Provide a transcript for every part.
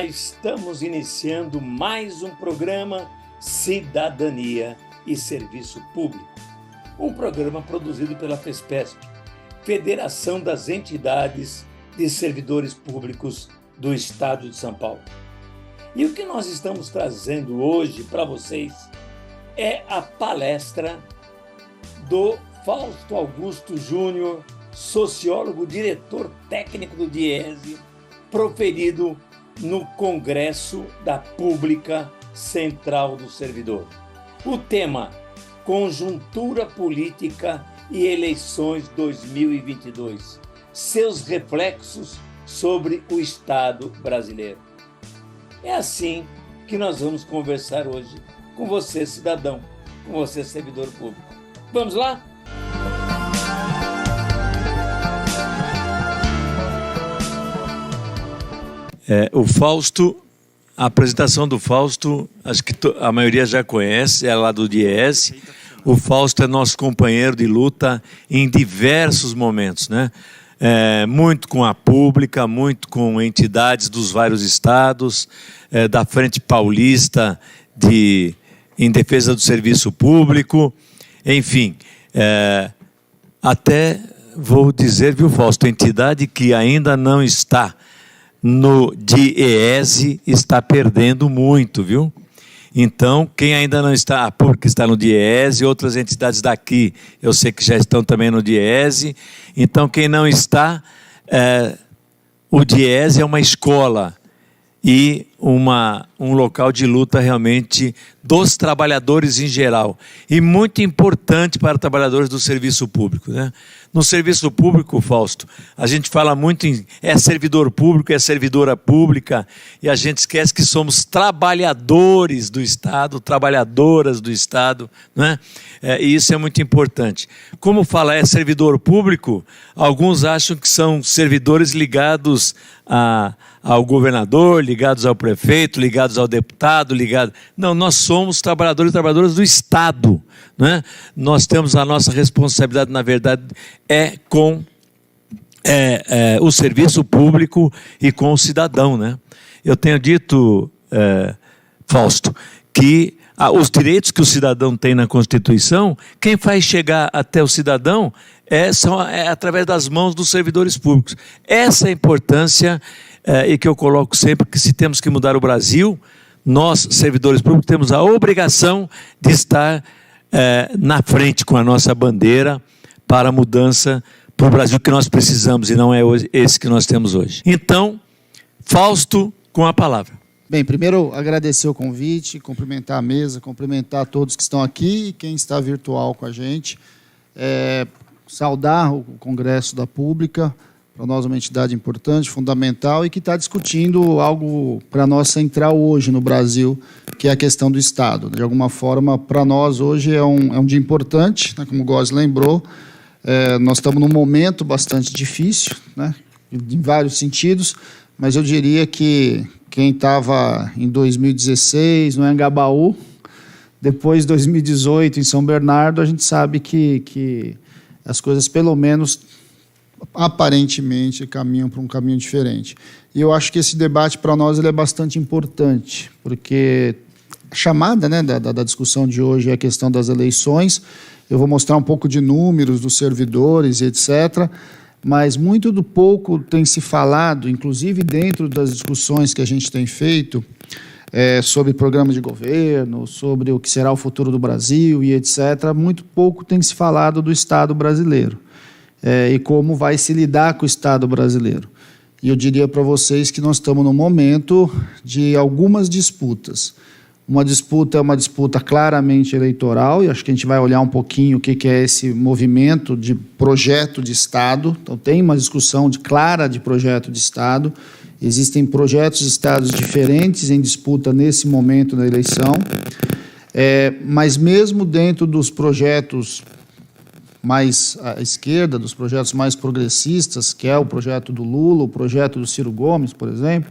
estamos iniciando mais um programa Cidadania e Serviço Público. Um programa produzido pela FESPESP, Federação das Entidades de Servidores Públicos do Estado de São Paulo. E o que nós estamos trazendo hoje para vocês é a palestra do Fausto Augusto Júnior, sociólogo, diretor técnico do DIESE, proferido no Congresso da Pública Central do Servidor. O tema: Conjuntura Política e Eleições 2022, seus reflexos sobre o Estado brasileiro. É assim que nós vamos conversar hoje com você, cidadão, com você, servidor público. Vamos lá? O Fausto, a apresentação do Fausto, acho que a maioria já conhece, é lá do DIESE. O Fausto é nosso companheiro de luta em diversos momentos, né? Muito com a pública, muito com entidades dos vários estados, da Frente Paulista em defesa do serviço público, enfim. Até vou dizer, viu, Fausto, entidade que ainda não está no DIESE está perdendo muito, viu? Então, quem ainda não está, porque está no DIESE, outras entidades daqui, eu sei que já estão também no DIESE. Então, quem não está, o DIESE é uma escola e um local de luta realmente dos trabalhadores em geral. E muito importante para trabalhadores do serviço público, né? No serviço público, Fausto, a gente fala muito em servidor público, servidora pública, e a gente esquece que somos trabalhadores do Estado, trabalhadoras do Estado, né? E isso é muito importante. Como fala servidor público, alguns acham que são servidores ligados ao governador, ligados ao prefeito, ligados ao deputado, Não, nós somos trabalhadores e trabalhadoras do Estado, né? Nós temos a nossa responsabilidade, na verdade, com o serviço público e com o cidadão, né? Eu tenho dito, Fausto, que os direitos que o cidadão tem na Constituição, quem faz chegar até o cidadão é através das mãos dos servidores públicos. Essa é a importância e que eu coloco sempre, que se temos que mudar o Brasil, nós, servidores públicos, temos a obrigação de estar na frente com a nossa bandeira para a mudança para o Brasil que nós precisamos, e não é esse que nós temos hoje. Então, Fausto, com a palavra. Bem, primeiro agradecer o convite, cumprimentar a mesa, cumprimentar todos que estão aqui e quem está virtual com a gente. Saudar o Congresso da Pública, para nós uma entidade importante, fundamental, e que está discutindo algo para nós central hoje no Brasil, que é a questão do Estado. De alguma forma, para nós hoje é um dia importante, né, como o Góes lembrou. Nós estamos num momento bastante difícil, né, em vários sentidos, mas eu diria que quem estava em 2016 no Anhangabaú, depois de 2018 em São Bernardo, a gente sabe que as coisas, pelo menos aparentemente, caminham para um caminho diferente. E eu acho que esse debate, para nós, ele é bastante importante, porque a chamada, né, da discussão de hoje é a questão das eleições. Eu vou mostrar um pouco de números dos servidores, etc., mas muito do pouco tem se falado, inclusive dentro das discussões que a gente tem feito, sobre programas de governo, sobre o que será o futuro do Brasil e etc., muito pouco tem se falado do Estado brasileiro. E como vai se lidar com o Estado brasileiro. E eu diria para vocês que nós estamos num momento de algumas disputas. Uma disputa é uma disputa claramente eleitoral, e acho que a gente vai olhar um pouquinho o que é esse movimento de projeto de Estado. Então, tem uma discussão clara de projeto de Estado. Existem projetos de Estados diferentes em disputa nesse momento da eleição. Mas mesmo dentro dos projetos mais à esquerda, dos projetos mais progressistas, que é o projeto do Lula, o projeto do Ciro Gomes, por exemplo,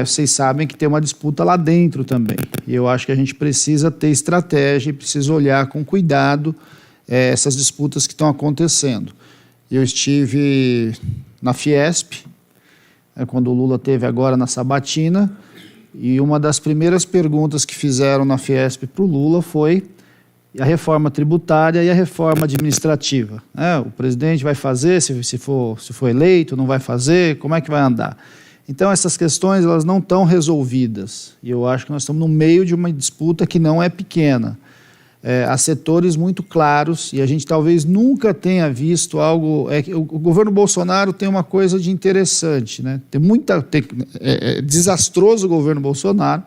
vocês sabem que tem uma disputa lá dentro também. E eu acho que a gente precisa ter estratégia e precisa olhar com cuidado essas disputas que estão acontecendo. Eu estive na Fiesp, quando o Lula teve agora na sabatina, E uma das primeiras perguntas que fizeram na Fiesp para o Lula foi a reforma tributária e a reforma administrativa. O presidente vai fazer, se for eleito, não vai fazer, como é que vai andar? Então, essas questões elas não estão resolvidas. E eu acho que nós estamos no meio de uma disputa que não é pequena. Há setores muito claros, e a gente talvez nunca tenha visto algo... O governo Bolsonaro tem uma coisa de interessante, né? É desastroso o governo Bolsonaro,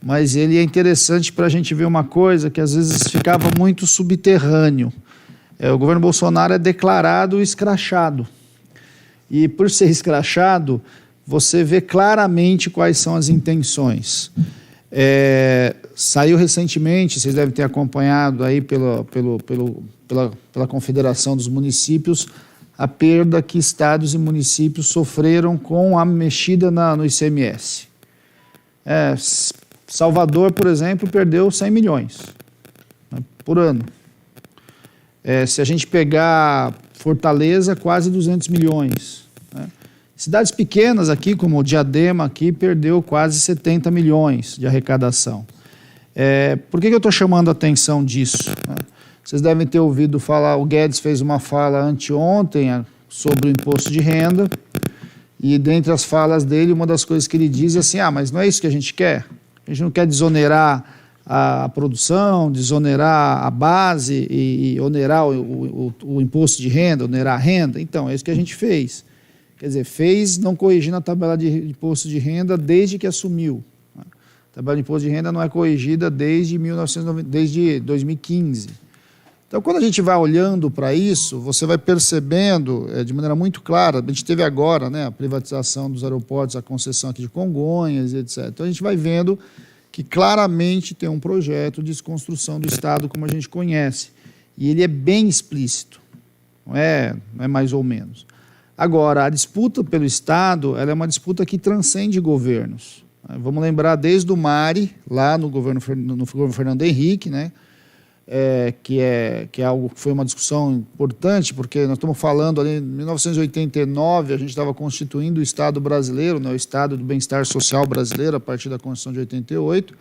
mas ele é interessante para a gente ver uma coisa que às vezes ficava muito subterrâneo. O governo Bolsonaro é declarado escrachado. E por ser escrachado, você vê claramente quais são as intenções. Saiu recentemente, vocês devem ter acompanhado aí pela Confederação dos Municípios, a perda que estados e municípios sofreram com a mexida no ICMS. Salvador, por exemplo, perdeu 100 milhões, né, por ano. Se a gente pegar Fortaleza, quase 200 milhões. Né. Cidades pequenas aqui, como Diadema, aqui, perdeu quase 70 milhões de arrecadação. Por que eu estou chamando a atenção disso? Né? Vocês devem ter ouvido falar, o Guedes fez uma fala anteontem sobre o imposto de renda, e dentre as falas dele, uma das coisas que ele diz é assim, mas não é isso que a gente quer? A gente não quer desonerar a produção, desonerar a base e onerar o imposto de renda, onerar a renda. Então, é isso que a gente fez. Quer dizer, fez não corrigindo a tabela de imposto de renda desde que assumiu. A tabela de imposto de renda não é corrigida desde 2015. Então, quando a gente vai olhando para isso, você vai percebendo de maneira muito clara, a gente teve agora, né, a privatização dos aeroportos, a concessão aqui de Congonhas, etc. Então, a gente vai vendo que claramente tem um projeto de desconstrução do Estado como a gente conhece. E ele é bem explícito, não é mais ou menos. Agora, a disputa pelo Estado ela é uma disputa que transcende governos. Vamos lembrar desde o MARE, lá no governo Fernando Henrique, né? Que é algo que foi uma discussão importante, porque nós estamos falando ali em 1989, a gente estava constituindo o Estado brasileiro, né, o Estado do Bem-Estar Social brasileiro, a partir da Constituição de 88,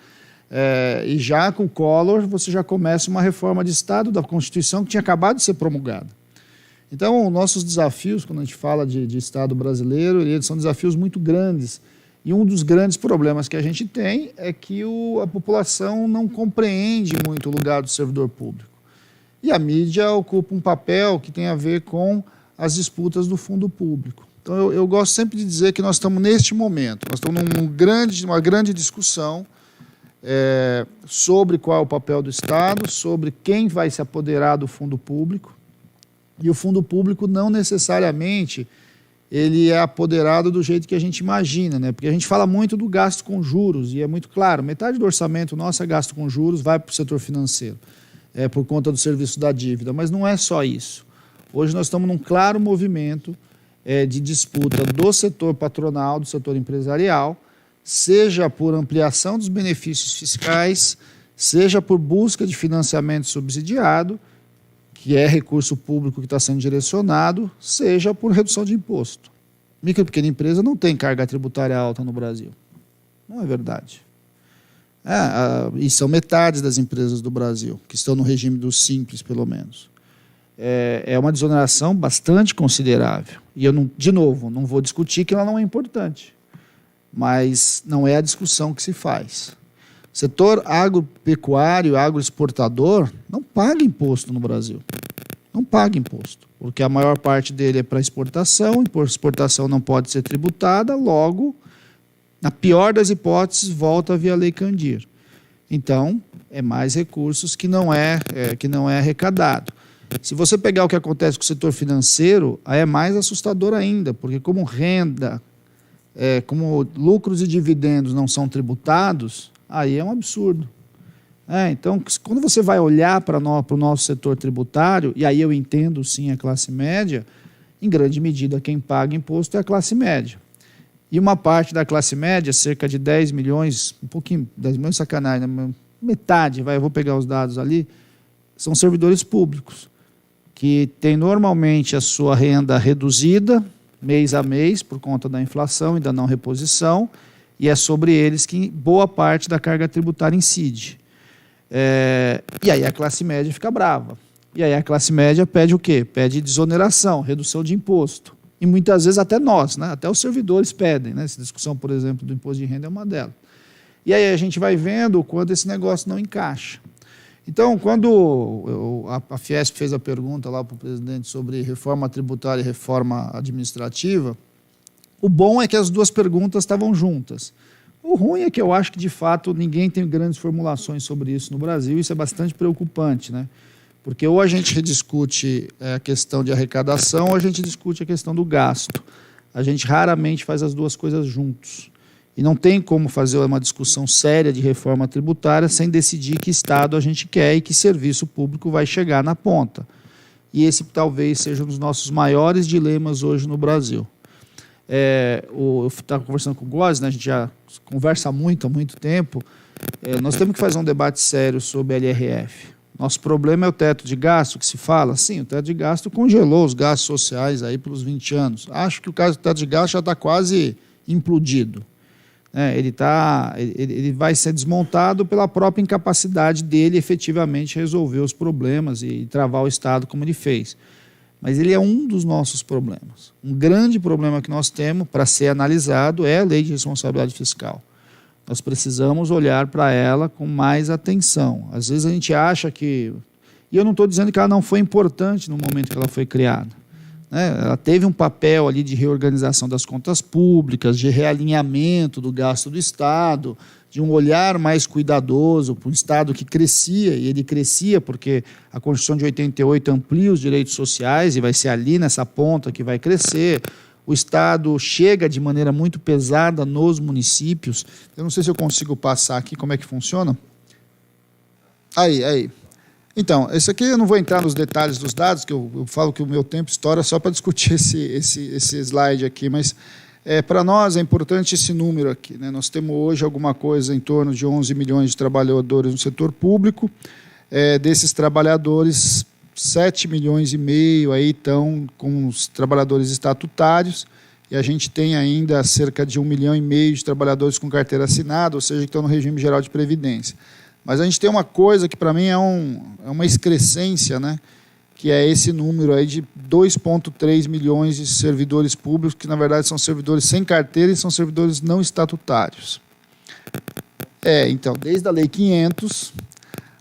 e já com o Collor você já começa uma reforma de Estado da Constituição que tinha acabado de ser promulgada. Então, nossos desafios, quando a gente fala de Estado brasileiro, eles são desafios muito grandes. E um dos grandes problemas que a gente tem é que a população não compreende muito o lugar do servidor público. E a mídia ocupa um papel que tem a ver com as disputas do fundo público. Então, eu gosto sempre de dizer que nós estamos neste momento, nós estamos numa grande discussão sobre qual é o papel do Estado, sobre quem vai se apoderar do fundo público. E o fundo público não necessariamente ele é apoderado do jeito que a gente imagina, né? Porque a gente fala muito do gasto com juros, e é muito claro, metade do orçamento nosso é gasto com juros, vai para o setor financeiro, por conta do serviço da dívida, mas não é só isso. Hoje nós estamos num claro movimento de disputa do setor patronal, do setor empresarial, seja por ampliação dos benefícios fiscais, seja por busca de financiamento subsidiado, que é recurso público que está sendo direcionado, seja por redução de imposto. Micro e pequena empresa não tem carga tributária alta no Brasil. Não é verdade. E são metade das empresas do Brasil, que estão no regime do Simples, pelo menos. É uma desoneração bastante considerável. E eu, de novo, não vou discutir que ela não é importante, mas não é a discussão que se faz. O setor agropecuário, agroexportador, não paga imposto no Brasil. Não paga imposto, porque a maior parte dele é para exportação, e por exportação não pode ser tributada, logo, na pior das hipóteses, volta via Lei Candir. Então, é mais recursos que não é arrecadado. Se você pegar o que acontece com o setor financeiro, aí é mais assustador ainda, porque como renda, como lucros e dividendos não são tributados, aí é um absurdo. Então, quando você vai olhar para o nosso setor tributário, e aí eu entendo sim a classe média, em grande medida quem paga imposto é a classe média. E uma parte da classe média, cerca de 10 milhões, 10 milhões sacanagem, né? Metade, eu vou pegar os dados ali, são servidores públicos, que têm normalmente a sua renda reduzida, mês a mês, por conta da inflação e da não reposição, e é sobre eles que boa parte da carga tributária incide. E aí a classe média fica brava. E aí a classe média pede o quê? Pede desoneração, redução de imposto. E muitas vezes até nós, né? Até os servidores pedem. Né? Essa discussão, por exemplo, do imposto de renda é uma delas. E aí a gente vai vendo quando esse negócio não encaixa. Então, quando a Fiesp fez a pergunta lá para o presidente sobre reforma tributária e reforma administrativa, o bom é que as duas perguntas estavam juntas. O ruim é que eu acho que, de fato, ninguém tem grandes formulações sobre isso no Brasil, e isso é bastante preocupante, né? Porque ou a gente rediscute a questão de arrecadação, ou a gente discute a questão do gasto. A gente raramente faz as duas coisas juntos. E não tem como fazer uma discussão séria de reforma tributária sem decidir que Estado a gente quer e que serviço público vai chegar na ponta. E esse talvez seja um dos nossos maiores dilemas hoje no Brasil. Eu estava conversando com o Góes, né, a gente já conversa muito há muito tempo. Nós temos que fazer um debate sério sobre a LRF. Nosso problema é o teto de gasto, que se fala. Sim, o teto de gasto congelou os gastos sociais aí pelos 20 anos. Acho que o caso do teto de gasto já está quase implodido. Ele vai ser desmontado pela própria incapacidade dele efetivamente resolver os problemas e travar o Estado como ele fez. Mas ele é um dos nossos problemas. Um grande problema que nós temos para ser analisado é a lei de responsabilidade fiscal. Nós precisamos olhar para ela com mais atenção. Às vezes a gente acha que... E eu não estou dizendo que ela não foi importante no momento que ela foi criada. Ela teve um papel ali de reorganização das contas públicas, de realinhamento do gasto do Estado, de um olhar mais cuidadoso para um Estado que crescia, e ele crescia porque a Constituição de 88 amplia os direitos sociais e vai ser ali nessa ponta que vai crescer. O Estado chega de maneira muito pesada nos municípios. Eu não sei se eu consigo passar aqui como é que funciona. Aí. Então, esse aqui eu não vou entrar nos detalhes dos dados, que eu falo que o meu tempo estoura só para discutir esse slide aqui, mas para nós é importante esse número aqui. Né? Nós temos hoje alguma coisa em torno de 11 milhões de trabalhadores no setor público. Desses trabalhadores, 7 milhões e meio aí estão com os trabalhadores estatutários, e a gente tem ainda cerca de 1,5 milhão de trabalhadores com carteira assinada, ou seja, que estão no regime geral de previdência. Mas a gente tem uma coisa que, para mim, é uma excrescência, né? Que é esse número aí de 2,3 milhões de servidores públicos, que, na verdade, são servidores sem carteira e são servidores não estatutários. Então, desde a Lei 500,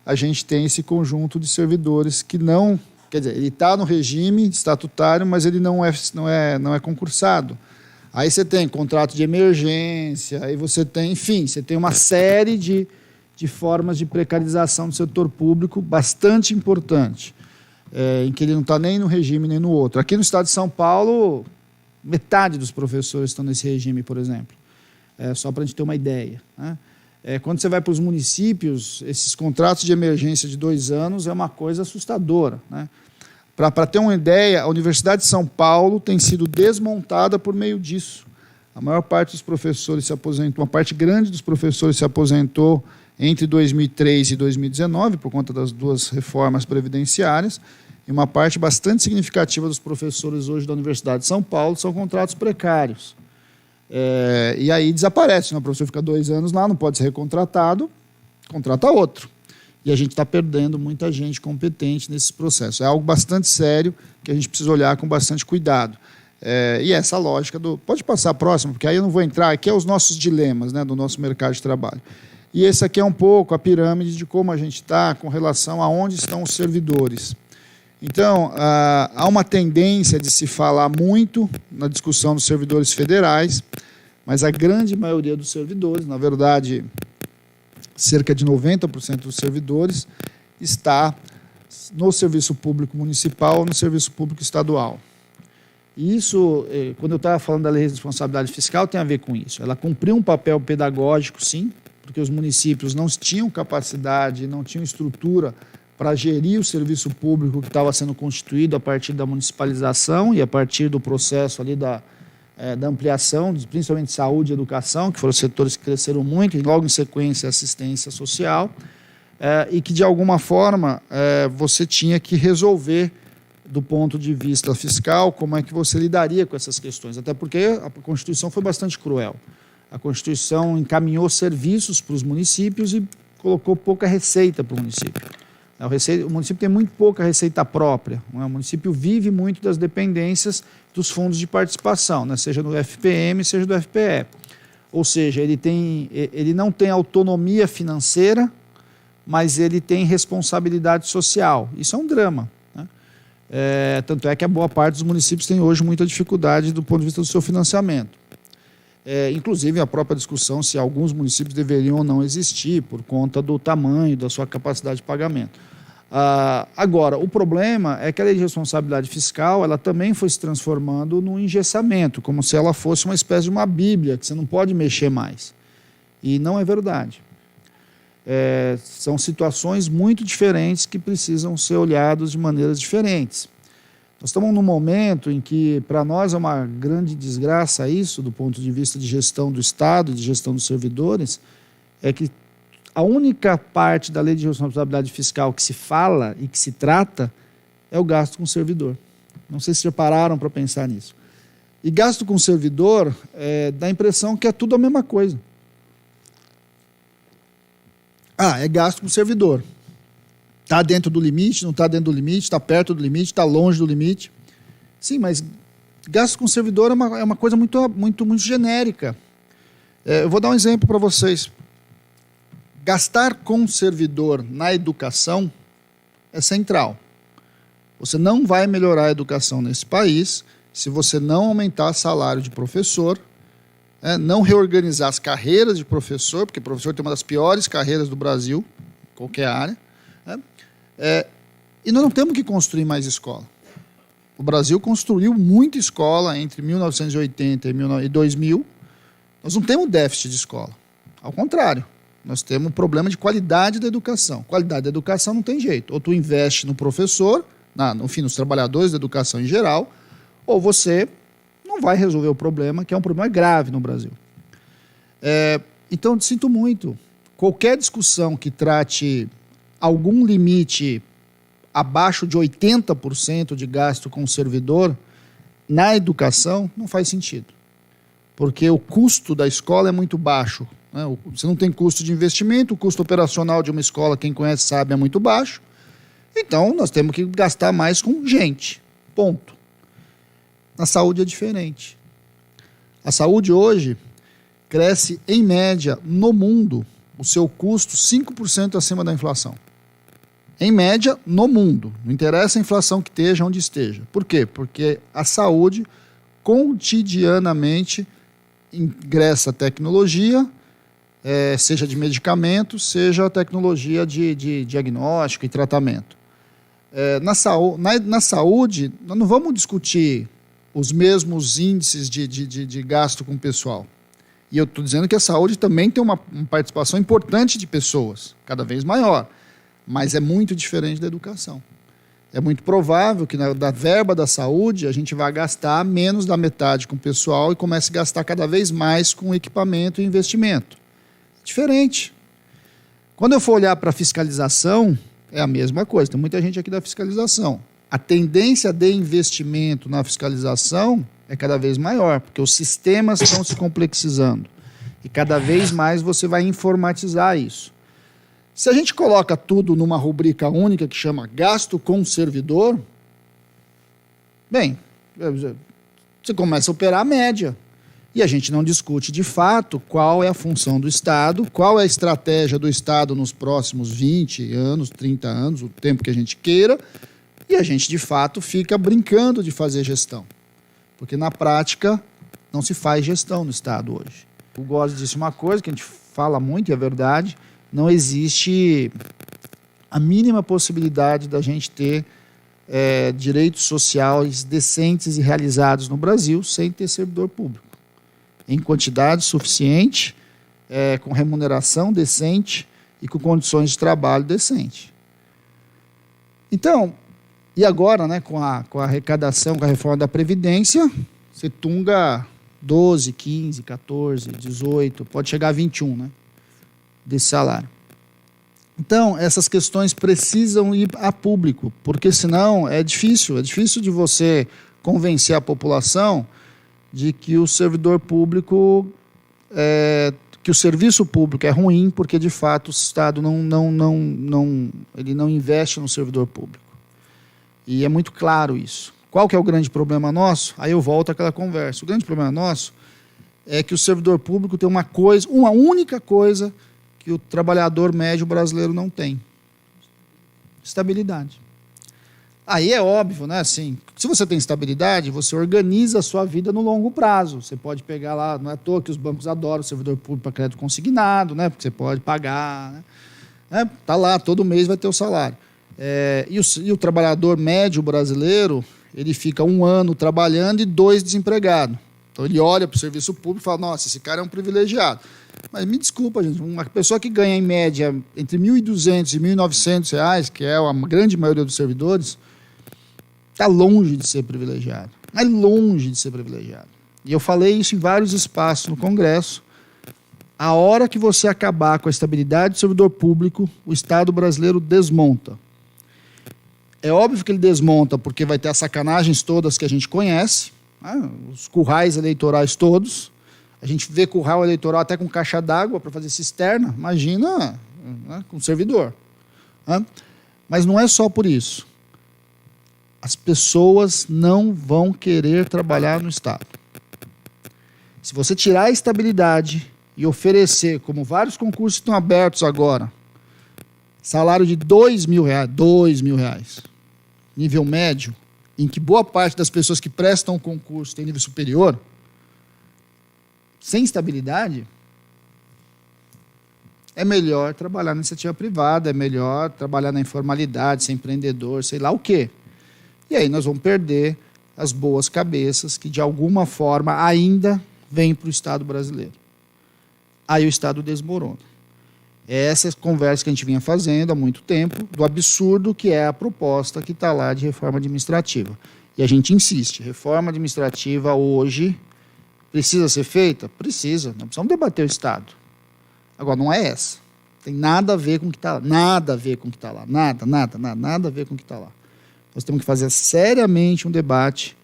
a gente tem esse conjunto de servidores que não... Quer dizer, ele está no regime estatutário, mas ele não é concursado. Aí você tem contrato de emergência, aí você tem... Enfim, você tem uma série de formas de precarização do setor público bastante importante, em que ele não está nem no regime nem no outro. Aqui no estado de São Paulo, metade dos professores estão nesse regime, por exemplo, só para a gente ter uma ideia. Né? Quando você vai para os municípios, esses contratos de emergência de 2 anos é uma coisa assustadora. Né? Para ter uma ideia, a Universidade de São Paulo tem sido desmontada por meio disso. A maior parte dos professores se aposentou, uma parte grande dos professores se aposentou entre 2003 e 2019, por conta das 2 reformas previdenciárias, e uma parte bastante significativa dos professores hoje da Universidade de São Paulo são contratos precários. E aí desaparece, né? O professor fica 2 anos lá, não pode ser recontratado, contrata outro. E a gente está perdendo muita gente competente nesses processos. É algo bastante sério que a gente precisa olhar com bastante cuidado. E essa lógica do... Pode passar a próxima, porque aí eu não vou entrar. Aqui é os nossos dilemas, né, do nosso mercado de trabalho. E esse aqui é um pouco a pirâmide de como a gente está com relação a onde estão os servidores. Então, há uma tendência de se falar muito na discussão dos servidores federais, mas a grande maioria dos servidores, na verdade, cerca de 90% dos servidores, está no serviço público municipal ou no serviço público estadual. E isso, quando eu estava falando da lei de responsabilidade fiscal, tem a ver com isso. Ela cumpriu um papel pedagógico, sim, porque os municípios não tinham capacidade, não tinham estrutura para gerir o serviço público que estava sendo constituído a partir da municipalização e a partir do processo ali da ampliação, principalmente saúde e educação, que foram setores que cresceram muito, e logo em sequência assistência social, e que, de alguma forma, você tinha que resolver, do ponto de vista fiscal, como é que você lidaria com essas questões, até porque a Constituição foi bastante cruel. A Constituição encaminhou serviços para os municípios e colocou pouca receita para o município. O município tem muito pouca receita própria. O município vive muito das dependências dos fundos de participação, né? Seja do FPM, seja do FPE. Ou seja, ele não tem autonomia financeira, mas ele tem responsabilidade social. Isso é um drama, né? Tanto é que a boa parte dos municípios tem hoje muita dificuldade do ponto de vista do seu financiamento. Inclusive a própria discussão se alguns municípios deveriam ou não existir por conta do tamanho, da sua capacidade de pagamento. Agora, o problema é que a lei de responsabilidade fiscal ela também foi se transformando num engessamento, como se ela fosse uma espécie de uma bíblia, que você não pode mexer mais. E não é verdade. São situações muito diferentes que precisam ser olhadas de maneiras diferentes. Nós estamos num momento em que, para nós, é uma grande desgraça isso, do ponto de vista de gestão do Estado, de gestão dos servidores, é que a única parte da lei de responsabilidade fiscal que se fala e que se trata é o gasto com o servidor. Não sei se já pararam para pensar nisso. E gasto com o servidor dá a impressão que é tudo a mesma coisa. É gasto com o servidor. Está dentro do limite, não está dentro do limite, está perto do limite, está longe do limite. Sim, mas gasto com servidor é uma coisa muito genérica. Eu vou dar um exemplo para vocês. Gastar com servidor na educação é central. Você não vai melhorar a educação nesse país se você não aumentar salário de professor, não reorganizar as carreiras de professor, porque professor tem uma das piores carreiras do Brasil, em qualquer área. E nós não temos que construir mais escola. O Brasil construiu muita escola entre 1980 e 2000. Nós não temos déficit de escola. Ao contrário, nós temos um problema de qualidade da educação. Qualidade da educação não tem jeito. Ou tu investe no professor, nos trabalhadores da educação em geral, ou você não vai resolver o problema, que é um problema grave no Brasil. Então, sinto muito. Qualquer discussão que trate algum limite abaixo de 80% de gasto com o servidor na educação não faz sentido. Porque o custo da escola é muito baixo, né? Você não tem custo de investimento, o custo operacional de uma escola, quem conhece sabe, é muito baixo. Então, nós temos que gastar mais com gente. Ponto. Na saúde é diferente. A saúde hoje cresce, em média, no mundo, o seu custo 5% acima da inflação. Em média, no mundo. Não interessa a inflação que esteja, onde esteja. Por quê? Porque a saúde, cotidianamente, ingressa tecnologia, seja de medicamentos, seja tecnologia de diagnóstico e tratamento. Na saúde, nós não vamos discutir os mesmos índices de gasto com o pessoal. E eu estou dizendo que a saúde também tem uma participação importante de pessoas, cada vez maior. Mas é muito diferente da educação. É muito provável que da verba da saúde a gente vai gastar menos da metade com o pessoal e comece a gastar cada vez mais com equipamento e investimento. É diferente. Quando eu for olhar para a fiscalização, é a mesma coisa. Tem muita gente aqui da fiscalização. A tendência de investimento na fiscalização é cada vez maior, porque os sistemas estão se complexizando. E cada vez mais você vai informatizar isso. Se a gente coloca tudo numa rubrica única que chama gasto com servidor, bem, você começa a operar a média. E a gente não discute de fato qual é a função do Estado, qual é a estratégia do Estado nos próximos 20 anos, 30 anos, o tempo que a gente queira, e a gente de fato fica brincando de fazer gestão. Porque na prática não se faz gestão no Estado hoje. O Góes disse uma coisa que a gente fala muito e é verdade: não existe a mínima possibilidade da gente ter direitos sociais decentes e realizados no Brasil sem ter servidor público. Em quantidade suficiente, com remuneração decente e com condições de trabalho decente. Então, e agora, né, com a arrecadação, com a reforma da Previdência, você tunga 12, 15, 14, 18, pode chegar a 21, né? Desse salário. Então, essas questões precisam ir a público, porque senão é difícil de você convencer a população de que o servidor público que o serviço público é ruim porque, de fato, o Estado ele não investe no servidor público. E é muito claro isso. Qual que é o grande problema nosso? Aí eu volto àquela conversa. O grande problema nosso é que o servidor público tem uma única coisa que o trabalhador médio brasileiro não tem: estabilidade. Aí é óbvio, né? Assim, se você tem estabilidade, você organiza a sua vida no longo prazo. Você pode pegar lá, não é à toa que os bancos adoram o servidor público para crédito consignado, né? Porque você pode pagar, né? Tá lá, todo mês vai ter o salário. E o trabalhador médio brasileiro, ele fica 1 ano trabalhando e 2 desempregado. Então ele olha para o serviço público e fala: nossa, esse cara é um privilegiado. Mas me desculpa, gente, uma pessoa que ganha em média entre R$ 1.200 e R$ 1.900, que é a grande maioria dos servidores, está longe de ser privilegiado. É longe de ser privilegiado. E eu falei isso em vários espaços no Congresso. A hora que você acabar com a estabilidade do servidor público, o Estado brasileiro desmonta. É óbvio que ele desmonta porque vai ter as sacanagens todas que a gente conhece, né? Os currais eleitorais todos. A gente vê curral eleitoral até com caixa d'água para fazer cisterna. Imagina, né, com servidor. Né? Mas não é só por isso. As pessoas não vão querer trabalhar no Estado. Se você tirar a estabilidade e oferecer, como vários concursos estão abertos agora, salário de R$2.000, nível médio, em que boa parte das pessoas que prestam o concurso tem nível superior, sem estabilidade, é melhor trabalhar na iniciativa privada, é melhor trabalhar na informalidade, ser empreendedor, sei lá o quê. E aí nós vamos perder as boas cabeças que, de alguma forma, ainda vêm para o Estado brasileiro. Aí o Estado desmorona. Essa é a conversa que a gente vinha fazendo há muito tempo, do absurdo que é a proposta que está lá de reforma administrativa. E a gente insiste: reforma administrativa hoje precisa ser feita? Precisa. Nós precisamos debater o Estado. Agora, não é essa. Tem nada a ver com o que está lá. Nada a ver com o que está lá. Nada a ver com o que está lá. Nós temos que fazer seriamente um debate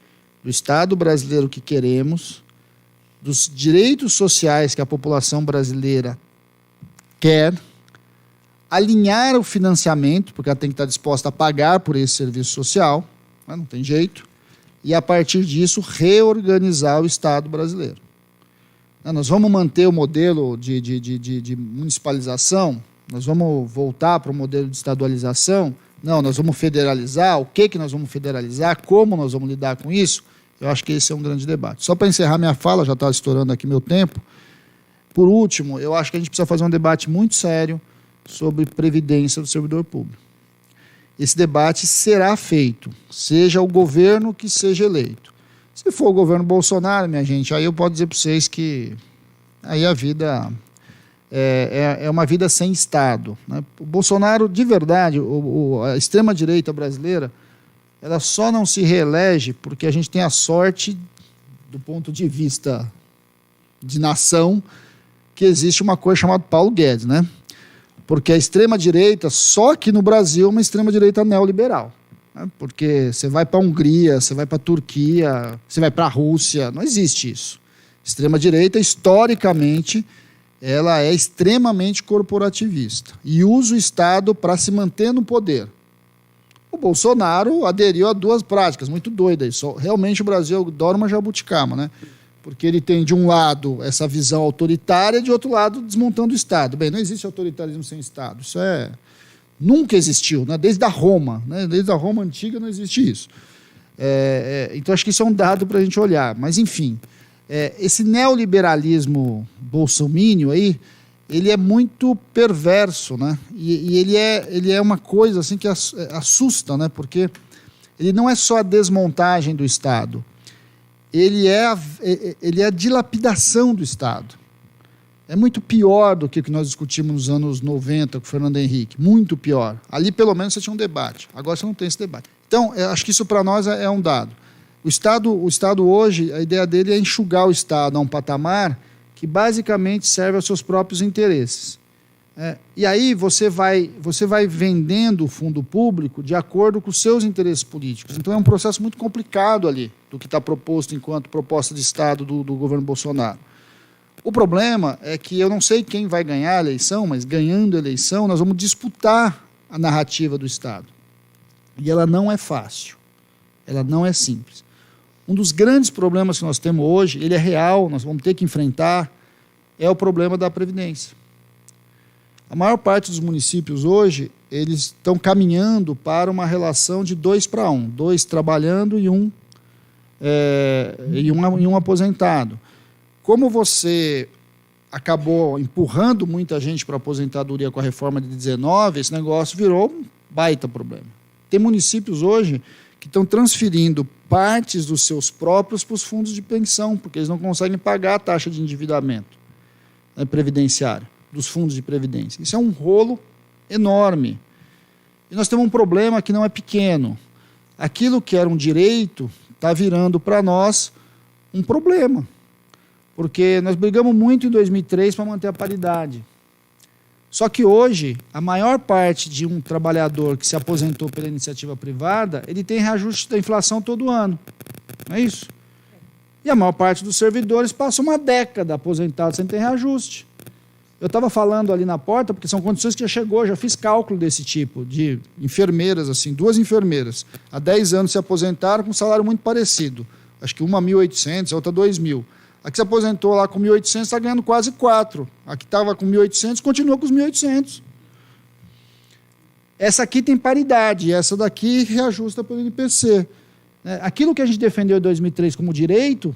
do Estado brasileiro que queremos, dos direitos sociais que a população brasileira quer, alinhar o financiamento, porque ela tem que estar disposta a pagar por esse serviço social, né? Não tem jeito, e a partir disso reorganizar o Estado brasileiro. Nós vamos manter o modelo de municipalização? Nós vamos voltar para o modelo de estadualização? Não, nós vamos federalizar. O que nós vamos federalizar? Como nós vamos lidar com isso? Eu acho que esse é um grande debate. Só para encerrar minha fala, já está estourando aqui meu tempo. Por último, eu acho que a gente precisa fazer um debate muito sério sobre previdência do servidor público. Esse debate será feito, seja o governo que seja eleito. Se for o governo Bolsonaro, minha gente, aí eu posso dizer para vocês que aí a vida é uma vida sem Estado, né? O Bolsonaro, de verdade, a extrema-direita brasileira, ela só não se reelege porque a gente tem a sorte, do ponto de vista de nação, que existe uma coisa chamada Paulo Guedes, né? Porque a extrema-direita, só que no Brasil, é uma extrema-direita neoliberal. Né? Porque você vai para a Hungria, você vai para a Turquia, você vai para a Rússia, não existe isso. Extrema-direita, historicamente, ela é extremamente corporativista e usa o Estado para se manter no poder. O Bolsonaro aderiu a 2 práticas muito doidas. Realmente o Brasil adora uma jabuticaba, né? Porque ele tem, de um lado, essa visão autoritária, de outro lado, desmontando o Estado. Bem, não existe autoritarismo sem Estado. Isso nunca existiu, né? Desde a Roma. Né? Desde a Roma antiga não existe isso. Então, acho que isso é um dado para a gente olhar. Mas, enfim, esse neoliberalismo bolsomínio aí, ele é muito perverso, né? E ele é uma coisa assim, que assusta, né? Porque ele não é só a desmontagem do Estado. Ele é a dilapidação do Estado. É muito pior do que o que nós discutimos nos anos 90 com o Fernando Henrique. Muito pior. Ali, pelo menos, você tinha um debate. Agora você não tem esse debate. Então, eu acho que isso para nós é um dado. O Estado hoje, a ideia dele é enxugar o Estado a um patamar que basicamente serve aos seus próprios interesses. E aí você vai vendendo o fundo público de acordo com os seus interesses políticos. Então é um processo muito complicado ali, do que está proposto enquanto proposta de Estado do governo Bolsonaro. O problema é que eu não sei quem vai ganhar a eleição, mas ganhando a eleição, nós vamos disputar a narrativa do Estado. E ela não é fácil, ela não é simples. Um dos grandes problemas que nós temos hoje, ele é real, nós vamos ter que enfrentar, é o problema da Previdência. A maior parte dos municípios hoje, eles estão caminhando para uma relação de 2-1, 2 trabalhando e um aposentado. Como você acabou empurrando muita gente para a aposentadoria com a reforma de 19, esse negócio virou um baita problema. Tem municípios hoje que estão transferindo partes dos seus próprios para os fundos de pensão, porque eles não conseguem pagar a taxa de endividamento previdenciário dos fundos de previdência. Isso é um rolo enorme. E nós temos um problema que não é pequeno. Aquilo que era um direito está virando para nós um problema. Porque nós brigamos muito em 2003 para manter a paridade. Só que hoje, a maior parte de um trabalhador que se aposentou pela iniciativa privada, ele tem reajuste da inflação todo ano. Não é isso? E a maior parte dos servidores passa uma década aposentado sem ter reajuste. Eu estava falando ali na porta, porque são condições que já chegou, já fiz cálculo desse tipo, de enfermeiras, assim, 2 enfermeiras, há 10 anos se aposentaram com um salário muito parecido. Acho que uma 1.800, a outra 2.000. A que se aposentou lá com 1.800 está ganhando quase 4. A que estava com 1.800 continua com os 1.800. Essa aqui tem paridade, essa daqui reajusta pelo INPC. Aquilo que a gente defendeu em 2003 como direito,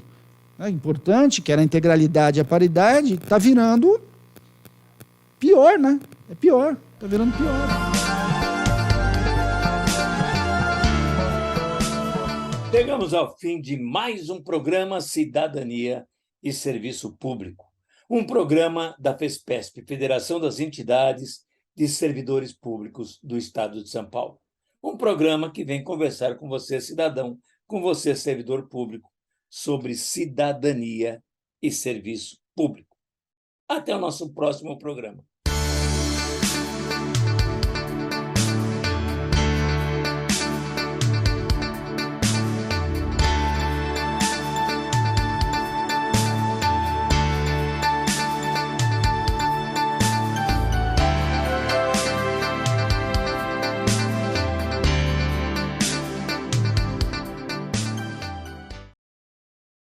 importante, que era a integralidade e a paridade, está virando pior, né? É pior, está virando pior. Chegamos ao fim de mais um programa Cidadania e Serviço Público. Um programa da FESPESP, Federação das Entidades de Servidores Públicos do Estado de São Paulo. Um programa que vem conversar com você, cidadão, com você, servidor público, sobre cidadania e serviço público. Até o nosso próximo programa.